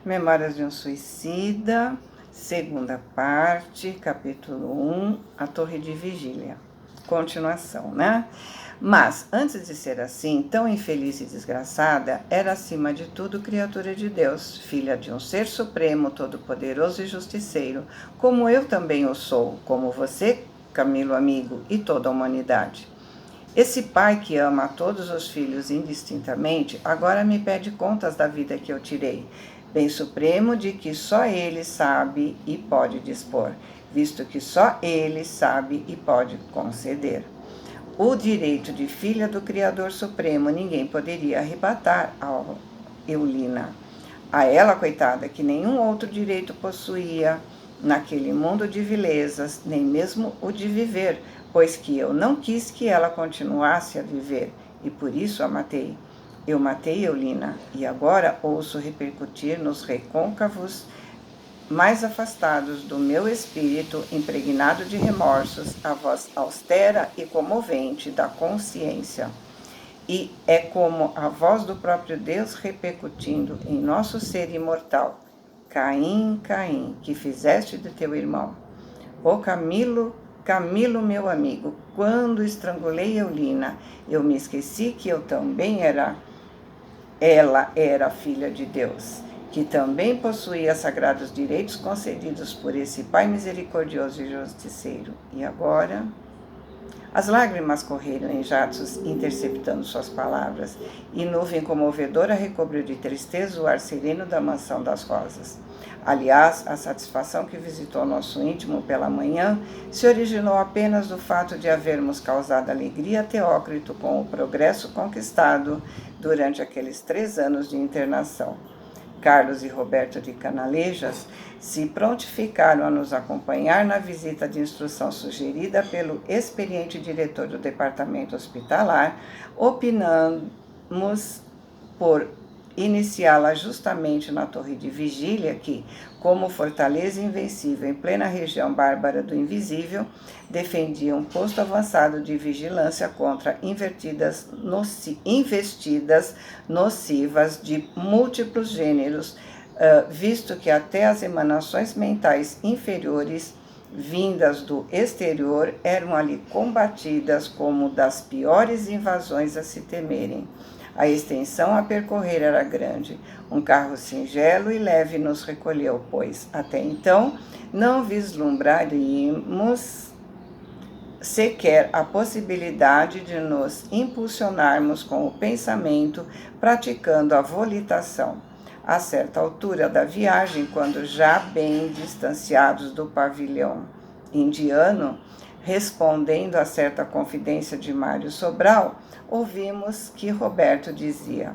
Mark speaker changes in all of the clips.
Speaker 1: Memórias de um Suicida, segunda parte, capítulo 1, a Torre de Vigília. Continuação, né? Mas, antes de ser assim, tão infeliz e desgraçada, era acima de tudo criatura de Deus, filha de um ser supremo, todo-poderoso e justiceiro, como eu também o sou, como você, Camilo amigo, e toda a humanidade. Esse pai que ama a todos os filhos indistintamente, agora me pede contas da vida que eu tirei, bem supremo de que só ele sabe e pode dispor, visto que só ele sabe e pode conceder. O direito de filha do Criador Supremo ninguém poderia arrebatar a Eulina. A ela, coitada, que nenhum outro direito possuía naquele mundo de vilezas, nem mesmo o de viver, pois que eu não quis que ela continuasse a viver, e por isso a matei. Eu matei Eulina, e agora ouço repercutir nos recôncavos mais afastados do meu espírito, impregnado de remorsos, a voz austera e comovente da consciência. E é como a voz do próprio Deus repercutindo em nosso ser imortal. Caim, Caim, que fizeste de teu irmão? Ô Camilo, Camilo, meu amigo, quando estrangulei Eulina, eu me esqueci que eu também ela era filha de Deus, que também possuía sagrados direitos concedidos por esse Pai misericordioso e justiceiro. E agora? As lágrimas correram em jatos, interceptando suas palavras, e nuvem comovedora recobriu de tristeza o ar sereno da mansão das rosas. Aliás, a satisfação que visitou nosso íntimo pela manhã se originou apenas do fato de havermos causado alegria a Teócrito com o progresso conquistado durante aqueles 3 anos de internação. Carlos e Roberto de Canalejas se prontificaram a nos acompanhar na visita de instrução sugerida pelo experiente diretor do departamento hospitalar, opinamos por iniciá-la justamente na Torre de Vigília, que, como fortaleza invencível em plena região bárbara do invisível, defendia um posto avançado de vigilância contra investidas nocivas de múltiplos gêneros, visto que até as emanações mentais inferiores vindas do exterior eram ali combatidas como das piores invasões a se temerem. A extensão a percorrer era grande. Um carro singelo e leve nos recolheu, pois, até então, não vislumbraríamos sequer a possibilidade de nos impulsionarmos com o pensamento, praticando a volitação. A certa altura da viagem, quando já bem distanciados do pavilhão indiano, respondendo a certa confidência de Mário Sobral, ouvimos que Roberto dizia: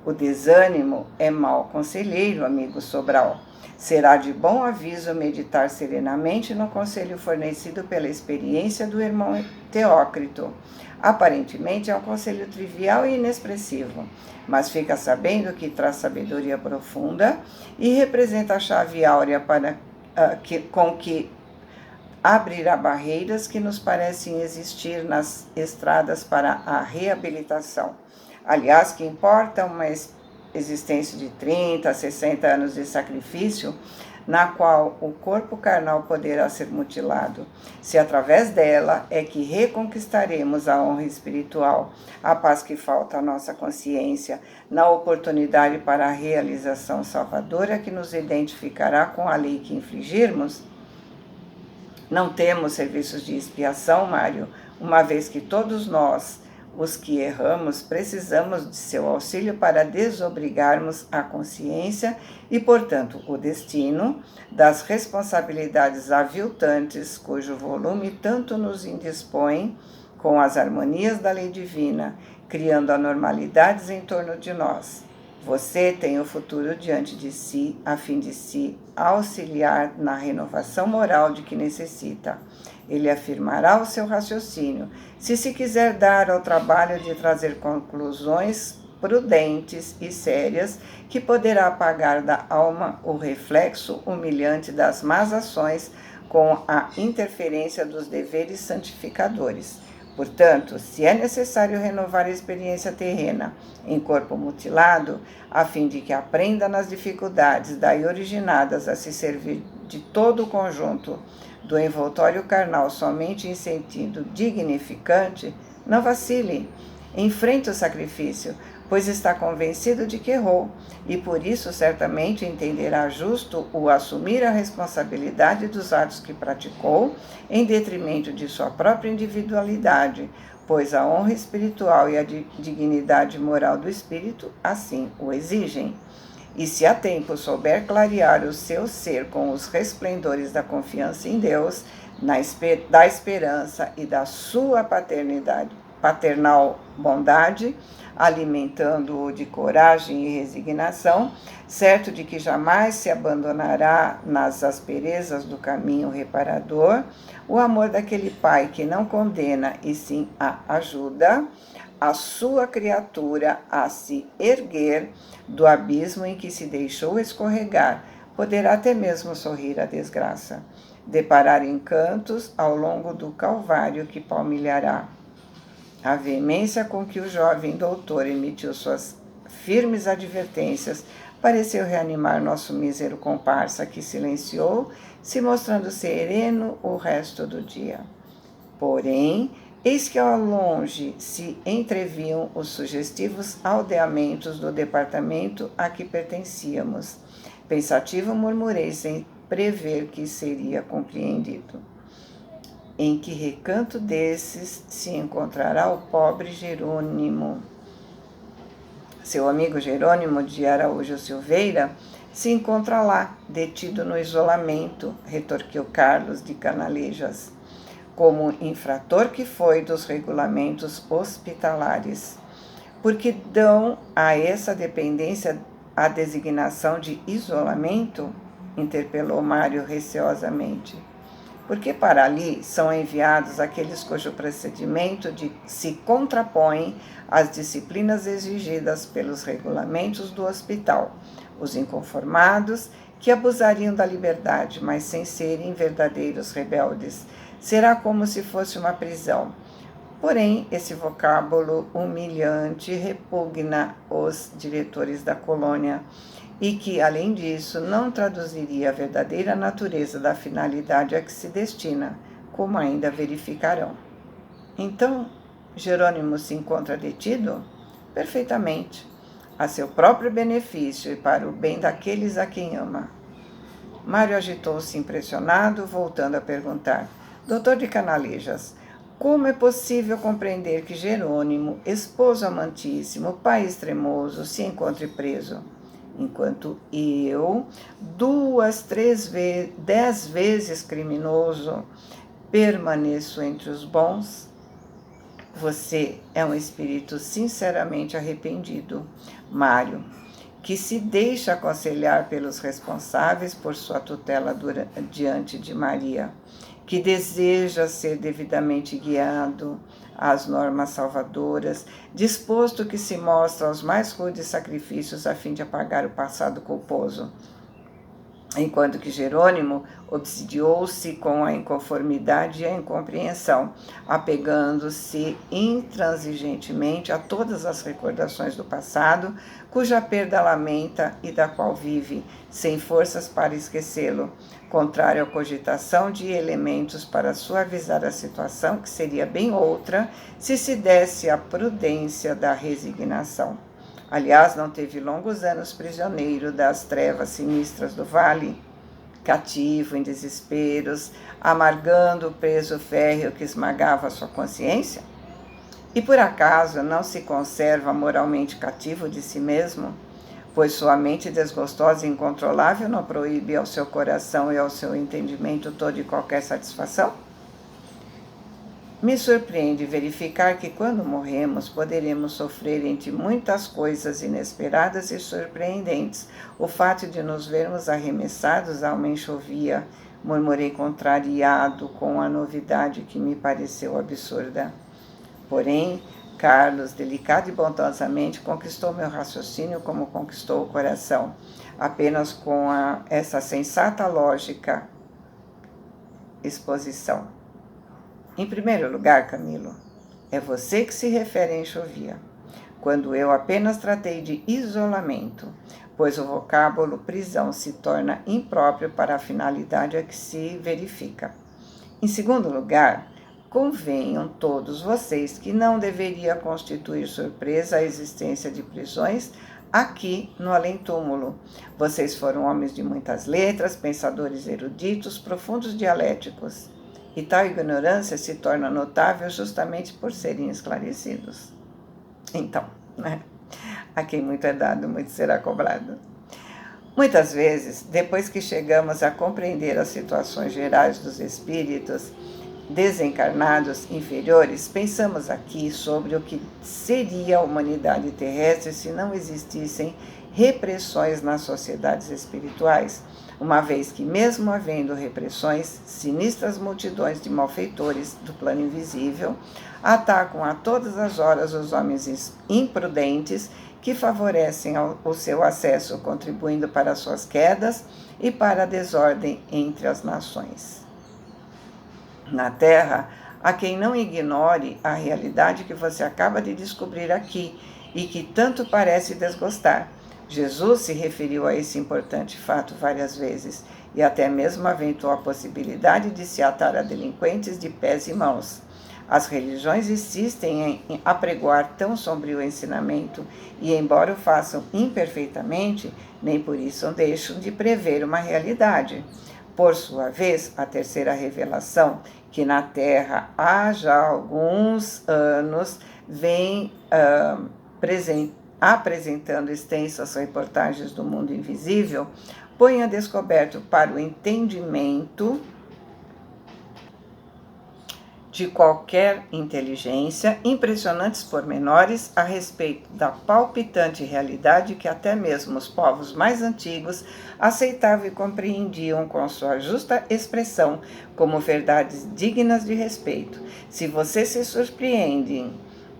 Speaker 1: o desânimo é mau conselheiro, amigo Sobral. Será de bom aviso meditar serenamente no conselho fornecido pela experiência do irmão Teócrito. Aparentemente é um conselho trivial e inexpressivo, mas fica sabendo que traz sabedoria profunda e representa a chave áurea com que abrirá barreiras que nos parecem existir nas estradas para a reabilitação. Aliás, que importa uma existência de 30 a 60 anos de sacrifício, na qual o corpo carnal poderá ser mutilado, se através dela é que reconquistaremos a honra espiritual, a paz que falta à nossa consciência, na oportunidade para a realização salvadora que nos identificará com a lei que infligirmos. Não temos serviços de expiação, Mário, uma vez que todos nós, os que erramos, precisamos de seu auxílio para desobrigarmos a consciência e, portanto, o destino das responsabilidades aviltantes, cujo volume tanto nos indispõe com as harmonias da lei divina, criando anormalidades em torno de nós. Você tem o futuro diante de si, a fim de se auxiliar na renovação moral de que necessita. Ele afirmará o seu raciocínio, se quiser dar ao trabalho de trazer conclusões prudentes e sérias, que poderá apagar da alma o reflexo humilhante das más ações com a interferência dos deveres santificadores. Portanto, se é necessário renovar a experiência terrena em corpo mutilado, a fim de que aprenda nas dificuldades daí originadas a se servir de todo o conjunto do envoltório carnal somente em sentido dignificante, não vacile, enfrente o sacrifício, pois está convencido de que errou, e por isso certamente entenderá justo o assumir a responsabilidade dos atos que praticou, em detrimento de sua própria individualidade, pois a honra espiritual e a dignidade moral do espírito assim o exigem. E se a tempo souber clarear o seu ser com os resplendores da confiança em Deus, da esperança e da sua paternal bondade, alimentando-o de coragem e resignação, certo de que jamais se abandonará nas asperezas do caminho reparador, o amor daquele pai que não condena e sim a ajuda, a sua criatura a se erguer do abismo em que se deixou escorregar, poderá até mesmo sorrir à desgraça, deparar encantos ao longo do calvário que palmilhará. A veemência com que o jovem doutor emitiu suas firmes advertências pareceu reanimar nosso mísero comparsa, que silenciou, se mostrando sereno o resto do dia. Porém, eis que ao longe se entreviam os sugestivos aldeamentos do departamento a que pertencíamos. Pensativo murmurei sem prever que seria compreendido. Em que recanto desses se encontrará o pobre Jerônimo? Seu amigo Jerônimo de Araújo Silveira se encontra lá, detido no isolamento, retorquiu Carlos de Canalejas, como infrator que foi dos regulamentos hospitalares. Porque dão a essa dependência a designação de isolamento? Interpelou Mário receosamente. Porque para ali são enviados aqueles cujo procedimento se contrapõe às disciplinas exigidas pelos regulamentos do hospital, os inconformados, que abusariam da liberdade, mas sem serem verdadeiros rebeldes. Será como se fosse uma prisão. Porém, esse vocábulo humilhante repugna os diretores da colônia, e que, além disso, não traduziria a verdadeira natureza da finalidade a que se destina, como ainda verificarão. Então, Jerônimo se encontra detido? Perfeitamente, a seu próprio benefício e para o bem daqueles a quem ama. Mário agitou-se impressionado, voltando a perguntar: Doutor de Canalejas, como é possível compreender que Jerônimo, esposo amantíssimo, pai extremoso, se encontre preso? Enquanto eu, 2, 3, 10 vezes criminoso, permaneço entre os bons? Você é um espírito sinceramente arrependido, Mário, que se deixa aconselhar pelos responsáveis por sua tutela diante de Maria, que deseja ser devidamente guiado às normas salvadoras, disposto que se mostra aos mais rudes sacrifícios a fim de apagar o passado culposo. Enquanto que Jerônimo obsidiou-se com a inconformidade e a incompreensão, apegando-se intransigentemente a todas as recordações do passado, cuja perda lamenta e da qual vive, sem forças para esquecê-lo, contrário à cogitação de elementos para suavizar a situação, que seria bem outra se se desse a prudência da resignação. Aliás, não teve longos anos prisioneiro das trevas sinistras do vale, cativo em desesperos, amargando o peso férreo que esmagava sua consciência? E por acaso não se conserva moralmente cativo de si mesmo? Pois sua mente desgostosa e incontrolável não proíbe ao seu coração e ao seu entendimento toda e qualquer satisfação? Me surpreende verificar que quando morremos poderemos sofrer entre muitas coisas inesperadas e surpreendentes o fato de nos vermos arremessados a uma enxovia, murmurei contrariado com a novidade que me pareceu absurda. Porém, Carlos, delicado e bondosamente, conquistou meu raciocínio como conquistou o coração, apenas com essa sensata lógica exposição. Em primeiro lugar, Camilo, É você que se refere a enxovia, quando eu apenas tratei de isolamento, pois o vocábulo prisão se torna impróprio para a finalidade a que se verifica. Em segundo lugar, convenham todos vocês que não deveria constituir surpresa a existência de prisões aqui no além-túmulo. Vocês foram homens de muitas letras, pensadores eruditos, profundos dialéticos. E tal ignorância se torna notável justamente por serem esclarecidos. Então, né? A quem muito é dado, muito será cobrado. Muitas vezes, depois que chegamos a compreender as situações gerais dos espíritos desencarnados inferiores, pensamos aqui sobre o que seria a humanidade terrestre se não existissem repressões nas sociedades espirituais, uma vez que, mesmo havendo repressões, sinistras multidões de malfeitores do plano invisível atacam a todas as horas os homens imprudentes que favorecem o seu acesso, contribuindo para suas quedas e para a desordem entre as nações. Na Terra, há quem não ignore a realidade que você acaba de descobrir aqui e que tanto parece desgostar. Jesus se referiu a esse importante fato várias vezes e até mesmo aventou a possibilidade de se atar a delinquentes de pés e mãos. As religiões insistem em apregoar tão sombrio ensinamento e, embora o façam imperfeitamente, nem por isso deixam de prever uma realidade. Por sua vez, a terceira revelação, que na Terra há já alguns anos vem apresentando extensas reportagens do mundo invisível, põe a descoberto para o entendimento de qualquer inteligência impressionantes pormenores a respeito da palpitante realidade que até mesmo os povos mais antigos aceitavam e compreendiam com sua justa expressão como verdades dignas de respeito. Se você se surpreende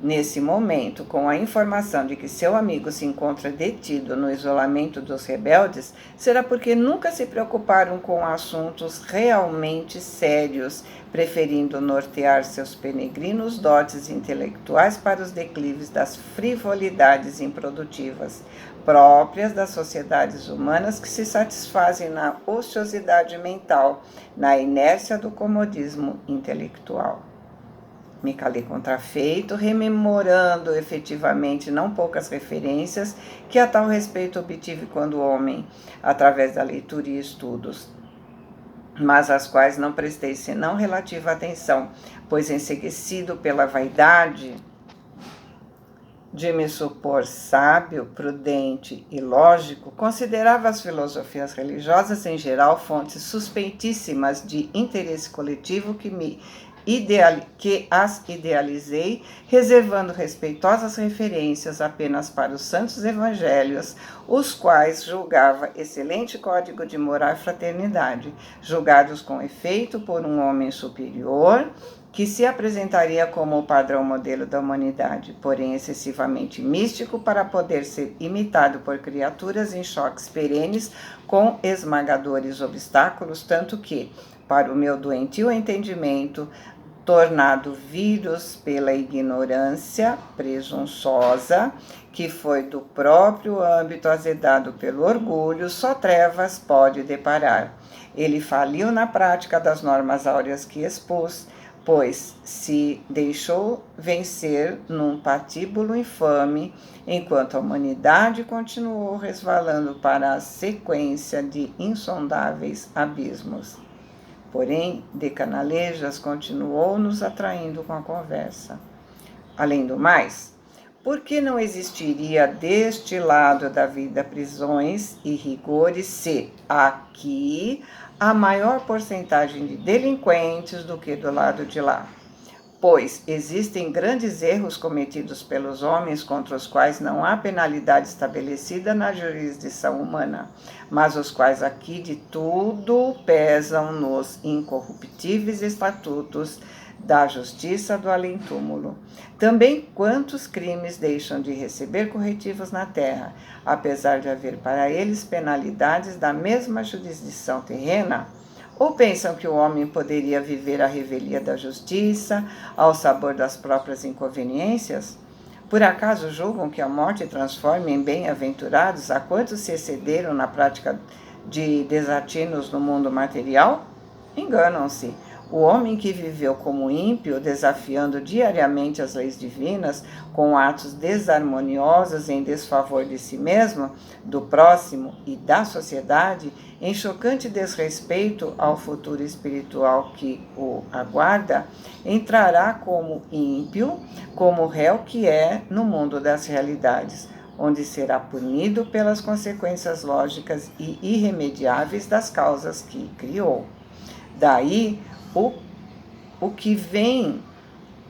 Speaker 1: nesse momento com a informação de que seu amigo se encontra detido no isolamento dos rebeldes, será porque nunca se preocuparam com assuntos realmente sérios, preferindo nortear seus peregrinos dotes intelectuais para os declives das frivolidades improdutivas, próprias das sociedades humanas que se satisfazem na ociosidade mental, na inércia do comodismo intelectual. Me calei contrafeito, rememorando efetivamente não poucas referências que a tal respeito obtive quando homem, através da leitura e estudos, mas às quais não prestei senão relativa atenção, pois enseguecido pela vaidade de me supor sábio, prudente e lógico, considerava as filosofias religiosas em geral fontes suspeitíssimas de interesse coletivo que as idealizei, reservando respeitosas referências apenas para os santos evangelhos, os quais julgava excelente código de moral e fraternidade, julgados com efeito por um homem superior, que se apresentaria como o padrão modelo da humanidade, porém excessivamente místico para poder ser imitado por criaturas em choques perenes com esmagadores obstáculos, tanto que, para o meu doentio entendimento, tornado vírus pela ignorância presunçosa, que foi do próprio âmbito azedado pelo orgulho, só trevas pode deparar. Ele faliu na prática das normas áureas que expôs, pois se deixou vencer num patíbulo infame, enquanto a humanidade continuou resvalando para a sequência de insondáveis abismos. Porém, De Canalejas continuou nos atraindo com a conversa. Além do mais, por que não existiria deste lado da vida prisões e rigores se aqui há maior porcentagem de delinquentes do que do lado de lá? Pois existem grandes erros cometidos pelos homens contra os quais não há penalidade estabelecida na jurisdição humana, mas os quais aqui de tudo pesam nos incorruptíveis estatutos da justiça do além-túmulo. Também quantos crimes deixam de receber corretivos na terra, apesar de haver para eles penalidades da mesma jurisdição terrena? Ou pensam que o homem poderia viver à revelia da justiça, ao sabor das próprias inconveniências? Por acaso julgam que a morte transforme em bem-aventurados a quantos se excederam na prática de desatinos no mundo material? Enganam-se. O homem que viveu como ímpio, desafiando diariamente as leis divinas, com atos desarmoniosos em desfavor de si mesmo, do próximo e da sociedade, em chocante desrespeito ao futuro espiritual que o aguarda, entrará como ímpio, como réu que é no mundo das realidades, onde será punido pelas consequências lógicas e irremediáveis das causas que criou. Daí, o que vem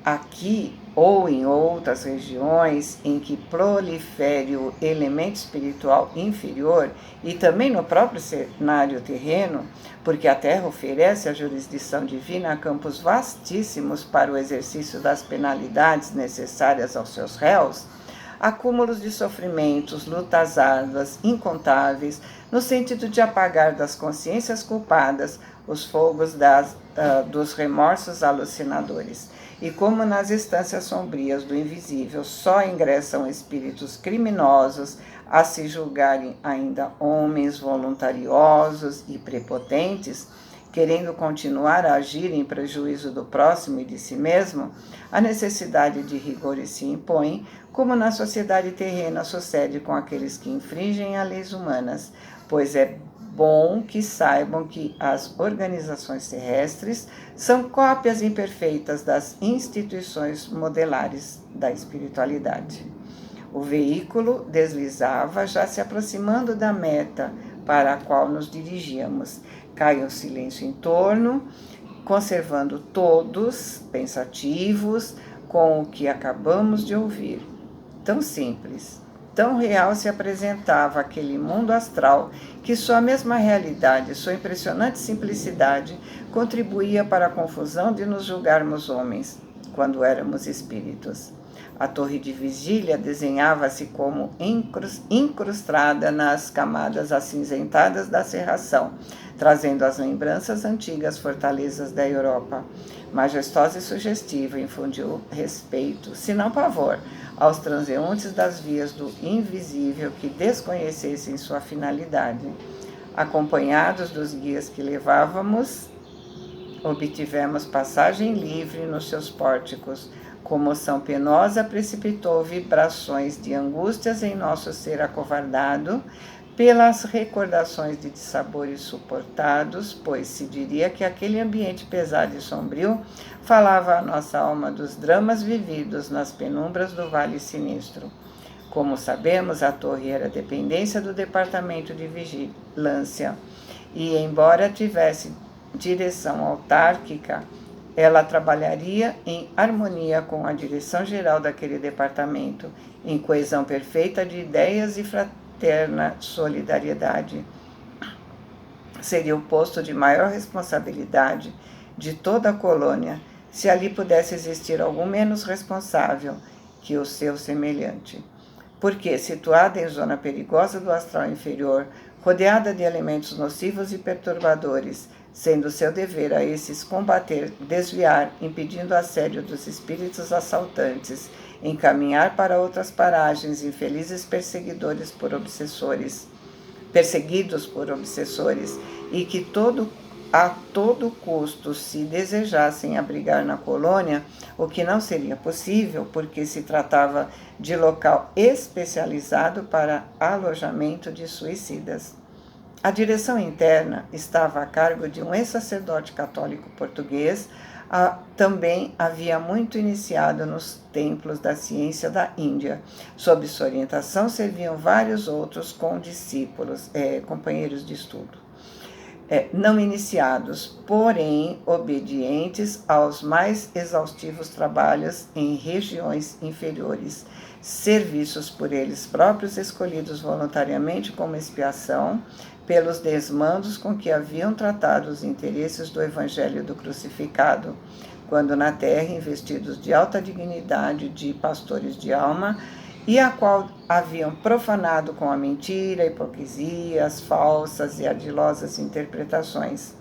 Speaker 1: aqui ou em outras regiões em que prolifere o elemento espiritual inferior e também no próprio cenário terreno, porque a Terra oferece a jurisdição divina a campos vastíssimos para o exercício das penalidades necessárias aos seus réus, acúmulos de sofrimentos, lutas árduas, incontáveis, no sentido de apagar das consciências culpadas os fogos dos remorsos alucinadores. E como nas estâncias sombrias do invisível só ingressam espíritos criminosos a se julgarem ainda homens voluntariosos e prepotentes, querendo continuar a agir em prejuízo do próximo e de si mesmo, a necessidade de rigores se impõe, como na sociedade terrena sucede com aqueles que infringem as leis humanas, pois é bom que saibam que as organizações terrestres são cópias imperfeitas das instituições modelares da espiritualidade. O veículo deslizava, já se aproximando da meta para a qual nos dirigíamos. Cai um silêncio em torno, conservando todos pensativos com o que acabamos de ouvir. Tão simples, tão real se apresentava aquele mundo astral que sua mesma realidade, sua impressionante simplicidade, contribuía para a confusão de nos julgarmos homens, quando éramos espíritos. A torre de vigília desenhava-se como incrustada nas camadas acinzentadas da serração, trazendo as lembranças antigas fortalezas da Europa. Majestosa e sugestiva, infundiu respeito, se não pavor, aos transeuntes das vias do invisível que desconhecessem sua finalidade. Acompanhados dos guias que levávamos, obtivemos passagem livre nos seus pórticos. Comoção penosa precipitou vibrações de angústias em nosso ser acovardado, pelas recordações de dissabores suportados, pois se diria que aquele ambiente pesado e sombrio falava à nossa alma dos dramas vividos nas penumbras do Vale Sinistro. Como sabemos, a torre era dependência do Departamento de Vigilância e, embora tivesse direção autárquica, ela trabalharia em harmonia com a direção geral daquele departamento, em coesão perfeita de ideias e fraterna solidariedade. Seria o posto de maior responsabilidade de toda a colônia, se ali pudesse existir algum menos responsável que o seu semelhante. Porque, situada em zona perigosa do astral inferior, rodeada de elementos nocivos e perturbadores, sendo seu dever a esses combater, desviar, impedindo o assédio dos espíritos assaltantes, encaminhar para outras paragens infelizes perseguidos por obsessores, e que a todo custo se desejassem abrigar na colônia, o que não seria possível, porque se tratava de local especializado para alojamento de suicidas. A direção interna estava a cargo de um ex-sacerdote católico português, também havia muito iniciado nos templos da ciência da Índia. Sob sua orientação serviam vários outros condiscípulos, companheiros de estudo. Não iniciados, porém obedientes aos mais exaustivos trabalhos em regiões inferiores, serviços por eles próprios escolhidos voluntariamente como expiação pelos desmandos com que haviam tratado os interesses do Evangelho do Crucificado, quando na terra investidos de alta dignidade de pastores de alma, e a qual haviam profanado com a mentira, a hipocrisia, as falsas e ardilosas interpretações.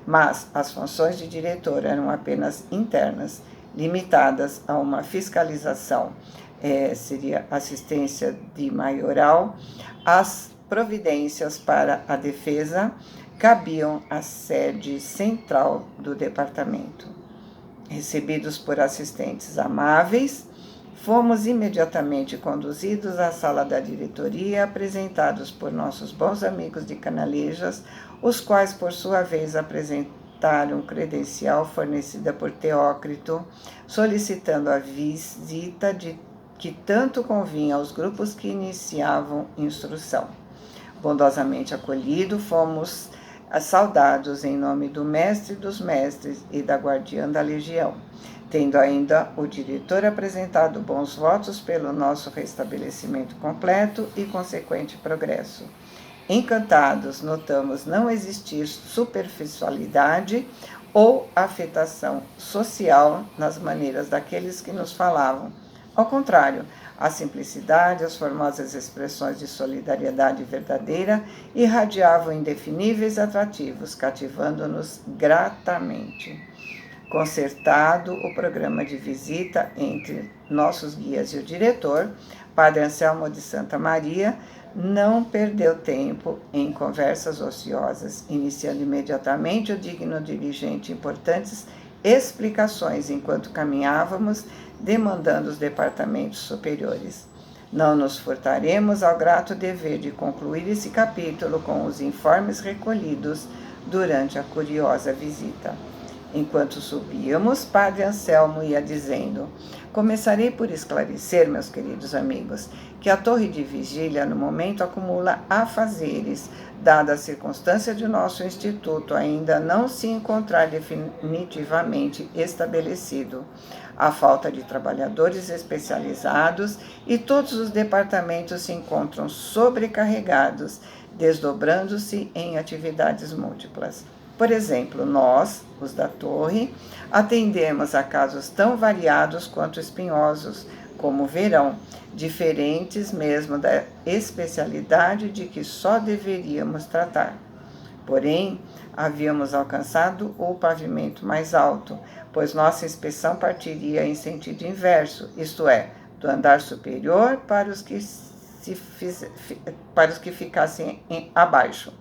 Speaker 1: mas as funções de diretor eram apenas internas, limitadas a uma fiscalização, seria assistência de maioral. As providências para a defesa cabiam à sede central do departamento. Recebidos por assistentes amáveis, fomos imediatamente conduzidos à sala da diretoria, apresentados por nossos bons amigos de Canalejas, os quais, por sua vez, apresentaram credencial fornecida por Teócrito, solicitando a visita que tanto convinha aos grupos que iniciavam instrução. Bondosamente acolhido, fomos saudados em nome do mestre dos mestres e da guardiã da legião, tendo ainda o diretor apresentado bons votos pelo nosso restabelecimento completo e consequente progresso. Encantados, notamos não existir superficialidade ou afetação social nas maneiras daqueles que nos falavam. Ao contrário, a simplicidade, as formosas expressões de solidariedade verdadeira irradiavam indefiníveis atrativos, cativando-nos gratamente. Concertado o programa de visita entre nossos guias e o diretor, Padre Anselmo de Santa Maria não perdeu tempo em conversas ociosas, iniciando imediatamente o digno dirigente importantes explicações enquanto caminhávamos, demandando os departamentos superiores. Não nos furtaremos ao grato dever de concluir esse capítulo com os informes recolhidos durante a curiosa visita. Enquanto subíamos, Padre Anselmo ia dizendo: começarei por esclarecer, meus queridos amigos, que a torre de vigília no momento acumula afazeres, dada a circunstância de nosso instituto ainda não se encontrar definitivamente estabelecido. A falta de trabalhadores especializados e todos os departamentos se encontram sobrecarregados, desdobrando-se em atividades múltiplas. Por exemplo, nós, os da torre, atendemos a casos tão variados quanto espinhosos, como verão, diferentes mesmo da especialidade de que só deveríamos tratar. Porém, havíamos alcançado o pavimento mais alto, pois nossa inspeção partiria em sentido inverso, isto é, do andar superior para os que ficassem abaixo.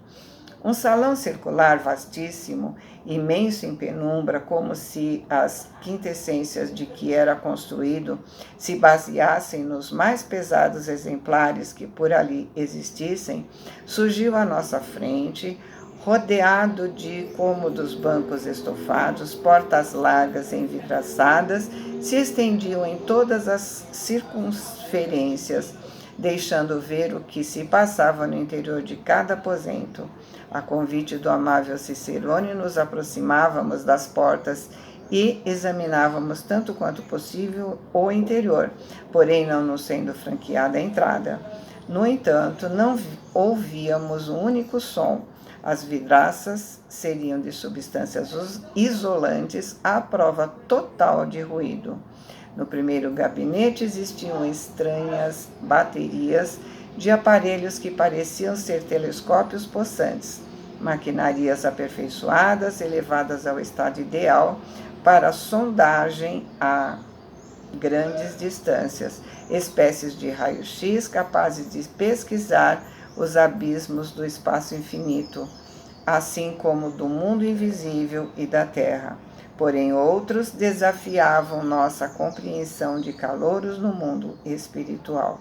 Speaker 1: Um salão circular vastíssimo, imenso em penumbra, como se as quintessências de que era construído se baseassem nos mais pesados exemplares que por ali existissem, surgiu à nossa frente, rodeado de cômodos bancos estofados, portas largas envidraçadas, se estendiam em todas as circunferências, deixando ver o que se passava no interior de cada aposento. A convite do amável Cicerone, nos aproximávamos das portas e examinávamos tanto quanto possível o interior, porém não nos sendo franqueada a entrada. No entanto, não ouvíamos um único som. As vidraças seriam de substâncias isolantes à prova total de ruído. No primeiro gabinete existiam estranhas baterias de aparelhos que pareciam ser telescópios possantes, maquinarias aperfeiçoadas, elevadas ao estado ideal para sondagem a grandes distâncias, espécies de raio-x capazes de pesquisar os abismos do espaço infinito, assim como do mundo invisível e da terra. Porém, outros desafiavam nossa compreensão de calouros no mundo espiritual.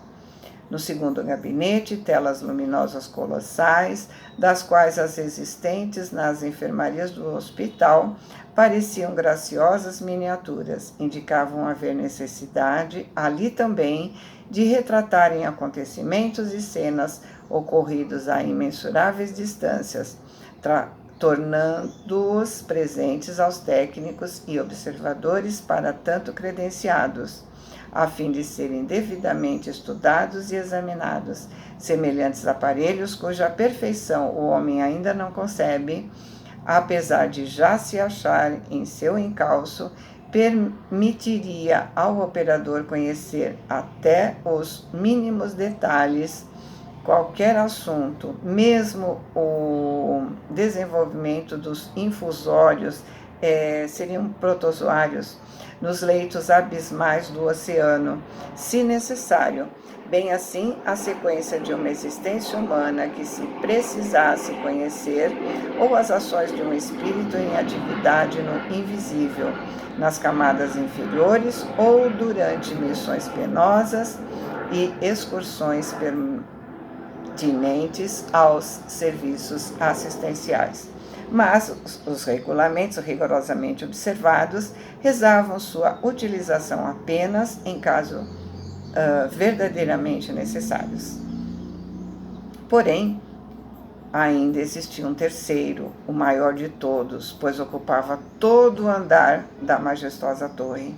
Speaker 1: No segundo gabinete, telas luminosas colossais, das quais as existentes nas enfermarias do hospital pareciam graciosas miniaturas, indicavam haver necessidade, ali também, de retratarem acontecimentos e cenas ocorridos a imensuráveis distâncias, tornando-os presentes aos técnicos e observadores para tanto credenciados, a fim de serem devidamente estudados e examinados, semelhantes aparelhos cuja perfeição o homem ainda não concebe, apesar de já se achar em seu encalço, permitiria ao operador conhecer até os mínimos detalhes qualquer assunto, mesmo o desenvolvimento dos infusórios, seriam protozoários nos leitos abismais do oceano, se necessário. Bem assim, a sequência de uma existência humana que se precisasse conhecer, ou as ações de um espírito em atividade no invisível, nas camadas inferiores ou durante missões penosas e excursões pertinentes aos serviços assistenciais. Mas os regulamentos rigorosamente observados reservam sua utilização apenas em caso verdadeiramente necessários. Porém, ainda existia um terceiro, o maior de todos, pois ocupava todo o andar da majestosa torre,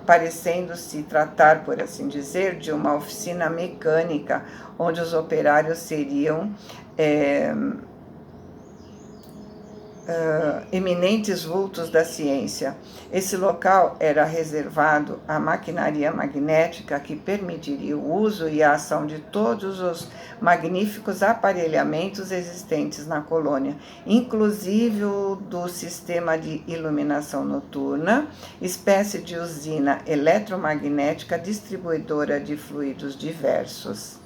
Speaker 1: parecendo-se tratar, por assim dizer, de uma oficina mecânica, onde os operários seriam eminentes vultos da ciência. Esse local era reservado à maquinaria magnética que permitiria o uso e a ação de todos os magníficos aparelhamentos existentes na colônia, inclusive o do sistema de iluminação noturna, espécie de usina eletromagnética distribuidora de fluidos diversos,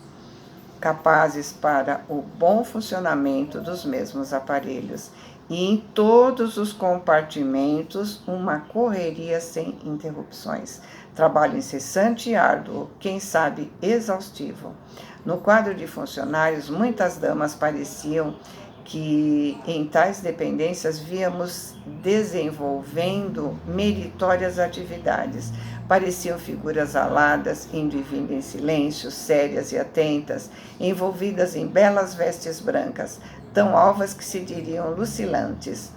Speaker 1: capazes para o bom funcionamento dos mesmos aparelhos. E em todos os compartimentos, uma correria sem interrupções. Trabalho incessante e árduo, quem sabe exaustivo. No quadro de funcionários, muitas damas pareciam que em tais dependências víamos desenvolvendo meritórias atividades. Pareciam figuras aladas, indo e vindo em silêncio, sérias e atentas, envolvidas em belas vestes brancas, tão alvas que se diriam lucilantes,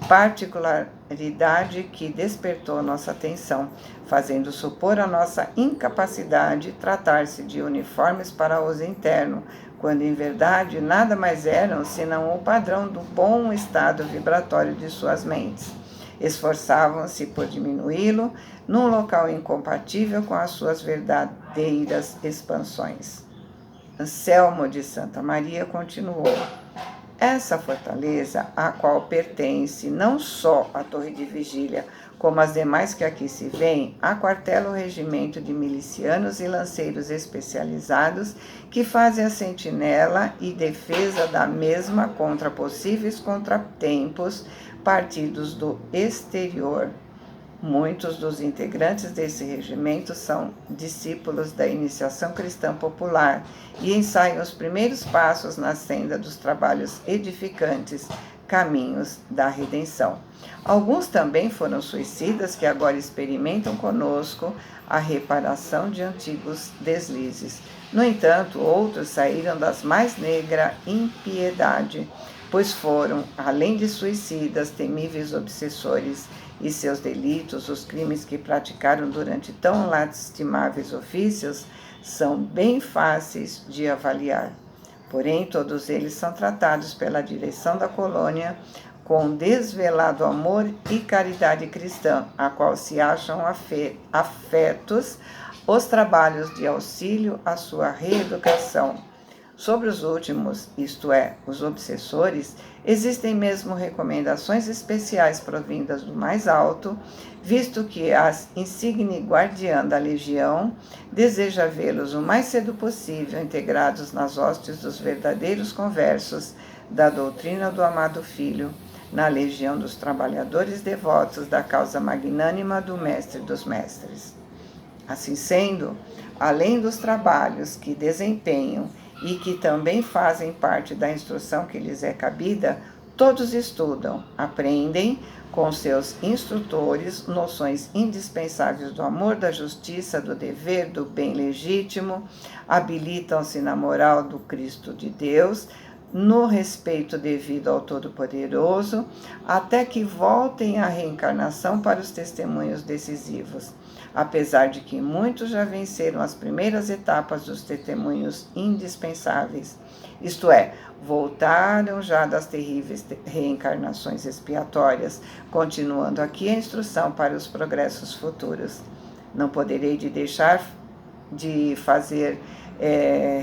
Speaker 1: particularidade que despertou nossa atenção, fazendo supor a nossa incapacidade de tratar-se de uniformes para uso interno, quando em verdade nada mais eram senão o padrão do bom estado vibratório de suas mentes. Esforçavam-se por diminuí-lo num local incompatível com as suas verdadeiras expansões. Anselmo de Santa Maria continuou: essa fortaleza, a qual pertence não só a Torre de Vigília, como as demais que aqui se veem, aquartela o regimento de milicianos e lanceiros especializados que fazem a sentinela e defesa da mesma contra possíveis contratempos partidos do exterior. Muitos dos integrantes desse regimento são discípulos da iniciação cristã popular e ensaiam os primeiros passos na senda dos trabalhos edificantes, caminhos da redenção. Alguns também foram suicidas que agora experimentam conosco a reparação de antigos deslizes. No entanto, outros saíram das mais negra impiedade, pois foram, além de suicidas, temíveis obsessores, e seus delitos, os crimes que praticaram durante tão lastimáveis ofícios, são bem fáceis de avaliar. Porém, todos eles são tratados pela direção da colônia com desvelado amor e caridade cristã, a qual se acham afetos os trabalhos de auxílio à sua reeducação. Sobre os últimos, isto é, os obsessores, existem mesmo recomendações especiais provindas do mais alto, visto que a insigne guardiã da legião deseja vê-los o mais cedo possível integrados nas hostes dos verdadeiros conversos da doutrina do amado Filho, na legião dos trabalhadores devotos da causa magnânima do Mestre dos Mestres. Assim sendo, além dos trabalhos que desempenham e que também fazem parte da instrução que lhes é cabida, todos estudam, aprendem com seus instrutores noções indispensáveis do amor, da justiça, do dever, do bem legítimo, habilitam-se na moral do Cristo de Deus, no respeito devido ao Todo-Poderoso, até que voltem à reencarnação para os testemunhos decisivos. Apesar de que muitos já venceram as primeiras etapas dos testemunhos indispensáveis, isto é, voltaram já das terríveis reencarnações expiatórias, continuando aqui a instrução para os progressos futuros. Não poderei deixar de fazer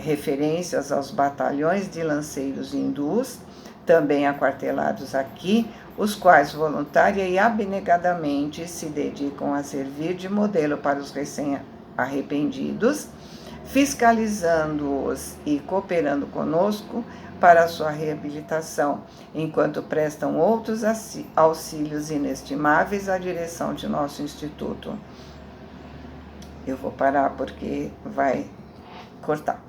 Speaker 1: referências aos batalhões de lanceiros hindus, também aquartelados aqui, os quais voluntária e abnegadamente se dedicam a servir de modelo para os recém-arrependidos, fiscalizando-os e cooperando conosco para a sua reabilitação, enquanto prestam outros auxílios inestimáveis à direção de nosso instituto. Eu vou parar porque vai cortar.